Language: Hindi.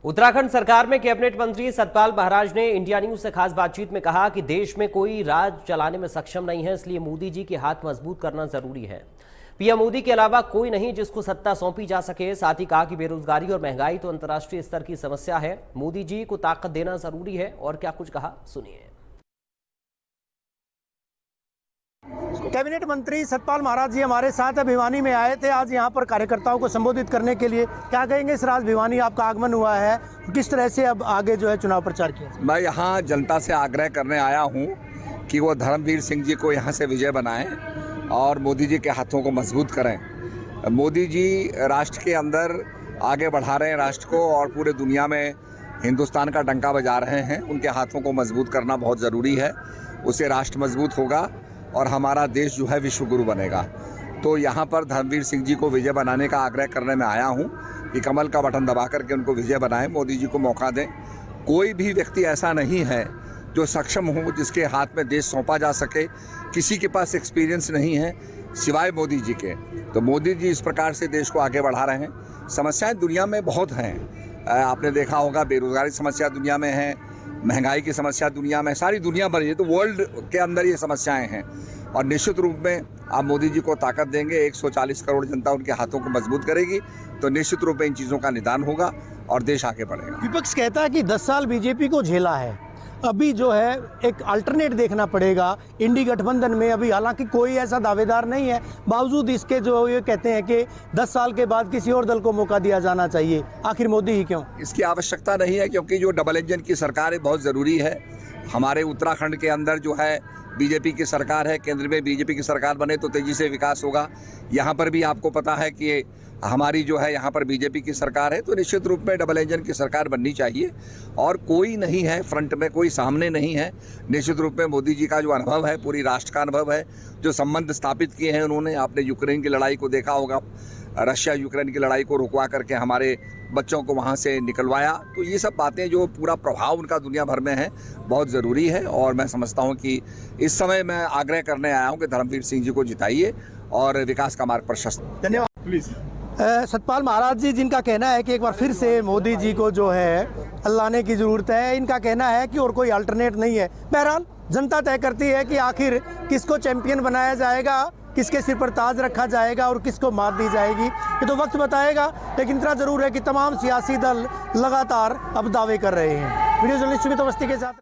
उत्तराखंड सरकार में कैबिनेट मंत्री सतपाल महाराज ने इंडिया न्यूज से खास बातचीत में कहा कि देश में कोई राज चलाने में सक्षम नहीं है, इसलिए मोदी जी के हाथ मजबूत करना जरूरी है। पीएम मोदी के अलावा कोई नहीं जिसको सत्ता सौंपी जा सके। साथ ही कहा कि बेरोजगारी और महंगाई तो अंतर्राष्ट्रीय स्तर की समस्या है, मोदी जी को ताकत देना जरूरी है। और क्या कुछ कहा, सुनिए। कैबिनेट मंत्री सतपाल महाराज जी हमारे साथ भिवानी में आए थे आज यहाँ पर कार्यकर्ताओं को संबोधित करने के लिए। क्या कहेंगे इस राज भिवानी आपका आगमन हुआ है, किस तरह से अब आगे जो है चुनाव प्रचार किया? मैं यहाँ जनता से आग्रह करने आया हूँ कि वो धर्मवीर सिंह जी को यहाँ से विजय बनाएं और मोदी जी के हाथों को मजबूत करें। मोदी जी राष्ट्र के अंदर आगे बढ़ा रहे हैं राष्ट्र को और पूरे दुनिया में हिंदुस्तान का डंका बजा रहे हैं। उनके हाथों को मजबूत करना बहुत ज़रूरी है, उससे राष्ट्र मजबूत होगा और हमारा देश जो है विश्व गुरु बनेगा। तो यहाँ पर धर्मवीर सिंह जी को विजय बनाने का आग्रह करने में आया हूँ कि कमल का बटन दबा करके उनको विजय बनाएं, मोदी जी को मौका दें। कोई भी व्यक्ति ऐसा नहीं है जो सक्षम हो, जिसके हाथ में देश सौंपा जा सके। किसी के पास एक्सपीरियंस नहीं है सिवाय मोदी जी के। तो मोदी जी इस प्रकार से देश को आगे बढ़ा रहे हैं। समस्याएं दुनिया में बहुत हैं, आपने देखा होगा, बेरोजगारी समस्या दुनिया में है, महंगाई की समस्या दुनिया में, सारी दुनिया भर है। तो वर्ल्ड के अंदर ये समस्याएं हैं और निश्चित रूप में आप मोदी जी को ताकत देंगे। 140 करोड़ जनता उनके हाथों को मजबूत करेगी तो निश्चित रूप में इन चीज़ों का निदान होगा और देश आगे बढ़ेगा। विपक्ष कहता है कि 10 साल बीजेपी को झेला है, अभी जो है एक अल्टरनेट देखना पड़ेगा इंडी गठबंधन में। अभी हालांकि कोई ऐसा दावेदार नहीं है, बावजूद इसके जो ये कहते हैं कि 10 साल के बाद किसी और दल को मौका दिया जाना चाहिए। आखिर मोदी ही क्यों? इसकी आवश्यकता नहीं है, क्योंकि जो डबल इंजन की सरकार है बहुत ज़रूरी है। हमारे उत्तराखंड के अंदर जो है बीजेपी की सरकार है, केंद्र में बीजेपी की सरकार बने तो तेज़ी से विकास होगा। यहाँ पर भी आपको पता है कि हमारी जो है यहाँ पर बीजेपी की सरकार है, तो निश्चित रूप में डबल इंजन की सरकार बननी चाहिए। और कोई नहीं है फ्रंट में, कोई सामने नहीं है। निश्चित रूप में मोदी जी का जो अनुभव है, पूरी राष्ट्र का अनुभव है, जो संबंध स्थापित किए हैं उन्होंने। आपने यूक्रेन की लड़ाई को देखा होगा, रशिया यूक्रेन की लड़ाई को रुकवा करके हमारे बच्चों को वहाँ से निकलवाया। तो ये सब बातें, जो पूरा प्रभाव उनका दुनिया भर में है, बहुत ज़रूरी है। और मैं समझता हूँ कि इस समय मैं आग्रह करने आया हूँ कि धर्मवीर सिंह जी को जिताइए और विकास का मार्ग प्रशस्त। धन्यवाद। प्लीज़ सतपाल महाराज जी, जिनका कहना है कि एक बार फिर से मोदी जी को जो है लाने की ज़रूरत है, इनका कहना है कि और कोई अल्टरनेट नहीं है। बहरहाल जनता तय करती है कि आखिर किसको चैंपियन बनाया जाएगा, किसके सिर पर ताज रखा जाएगा और किसको मात दी जाएगी, ये तो वक्त बताएगा। लेकिन इतना ज़रूर है कि तमाम सियासी दल लगातार अब दावे कर रहे हैं। वीडियो जर्नलिस्ट सुमित अवस्थी के साथ।